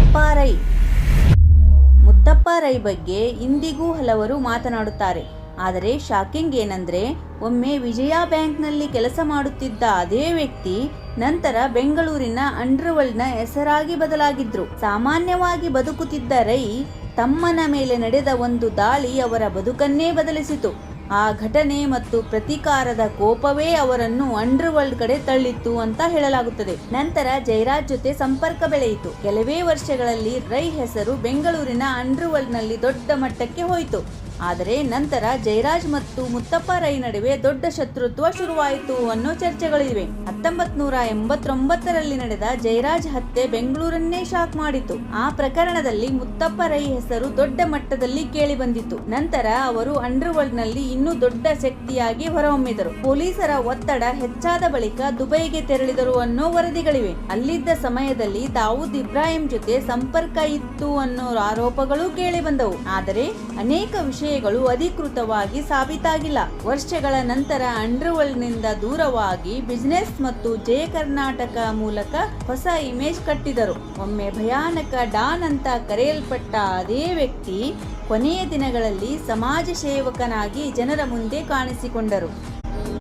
ಮುತ್ತಪ್ಪ ರೈ. ಮುತ್ತಪ್ಪ ರೈ ಬಗ್ಗೆ ಇಂದಿಗೂ ಹಲವರು ಮಾತನಾಡುತ್ತಾರೆ. ಆದರೆ ಶಾಕಿಂಗ್ ಏನಂದ್ರೆ, ಒಮ್ಮೆ ವಿಜಯ ಬ್ಯಾಂಕ್ನಲ್ಲಿ ಕೆಲಸ ಮಾಡುತ್ತಿದ್ದ ಅದೇ ವ್ಯಕ್ತಿ ನಂತರ ಬೆಂಗಳೂರಿನ ಅಂಡರ್ವರ್ಲ್ಡ್ನ ಹೆಸರಾಗಿ ಬದಲಾಗಿದ್ರು. ಸಾಮಾನ್ಯವಾಗಿ ಬದುಕುತ್ತಿದ್ದ ರೈ ತಮ್ಮನ ಮೇಲೆ ನಡೆದ ಒಂದು ದಾಳಿ ಅವರ ಬದುಕನ್ನೇ ಬದಲಿಸಿತು. ಆ ಘಟನೆ ಮತ್ತು ಪ್ರತೀಕಾರದ ಕೋಪವೇ ಅವರನ್ನು ಅಂಡರ್ವರ್ಲ್ಡ್ ಕಡೆ ತಳ್ಳಿತ್ತು ಅಂತ ಹೇಳಲಾಗುತ್ತದೆ. ನಂತರ ಜಯರಾಜ್ ಜೊತೆ ಸಂಪರ್ಕ ಬೆಳೆಯಿತು. ಕೆಲವೇ ವರ್ಷಗಳಲ್ಲಿ ರೈ ಹೆಸರು ಬೆಂಗಳೂರಿನ ಅಂಡರ್ವರ್ಲ್ಡ್ ನಲ್ಲಿ ದೊಡ್ಡ ಮಟ್ಟಕ್ಕೆ ಹೋಯಿತು. ಆದರೆ ನಂತರ ಜಯರಾಜ್ ಮತ್ತು ಮುತ್ತಪ್ಪ ರೈ ನಡುವೆ ದೊಡ್ಡ ಶತ್ರುತ್ವ ಶುರುವಾಯಿತು ಅನ್ನೋ ಚರ್ಚೆಗಳಿವೆ. 1989ರಲ್ಲಿ ನಡೆದ ಜಯರಾಜ್ ಹತ್ಯೆ ಬೆಂಗಳೂರನ್ನೇ ಶಾಕ್ ಮಾಡಿತು. ಆ ಪ್ರಕರಣದಲ್ಲಿ ಮುತ್ತಪ್ಪ ರೈ ಹೆಸರು ದೊಡ್ಡ ಮಟ್ಟದಲ್ಲಿ ಕೇಳಿ ಬಂದಿತು. ನಂತರ ಅವರು ಅಂಡರ್ವರ್ಲ್ಡ್ ನಲ್ಲಿ ಇನ್ನೂ ದೊಡ್ಡ ಶಕ್ತಿಯಾಗಿ ಹೊರಹೊಮ್ಮಿದರು. ಪೊಲೀಸರ ಒತ್ತಡ ಹೆಚ್ಚಾದ ಬಳಿಕ ದುಬೈಗೆ ತೆರಳಿದರು ಅನ್ನೋ ವರದಿಗಳಿವೆ. ಅಲ್ಲಿದ್ದ ಸಮಯದಲ್ಲಿ ದಾವೂದ್ ಇಬ್ರಾಹಿಂ ಜೊತೆ ಸಂಪರ್ಕ ಇತ್ತು ಅನ್ನೋ ಆರೋಪಗಳು ಕೇಳಿ ಬಂದವು. ಆದರೆ ಅನೇಕ ವಿಷಯಗಳು ಅಧಿಕೃತವಾಗಿ ಸಾಬೀತಾಗಿಲ್ಲ. ವರ್ಷಗಳ ನಂತರ ಅಂಡರ್ವರ್ಲ್ಡ್ ನಿಂದ ದೂರವಾಗಿ ಬಿಸಿನೆಸ್ ಮತ್ತು ಜಯ ಕರ್ನಾಟಕ ಮೂಲಕ ಹೊಸ ಇಮೇಜ್ ಕಟ್ಟಿದರು. ಒಮ್ಮೆ ಭಯಾನಕ ಡಾನ್ ಅಂತ ಕರೆಯಲ್ಪಟ್ಟ ಅದೇ ವ್ಯಕ್ತಿ ಕೊನೆಯ ದಿನಗಳಲ್ಲಿ ಸಮಾಜ ಸೇವಕನಾಗಿ ಜನರ ಮುಂದೆ ಕಾಣಿಸಿಕೊಂಡರು.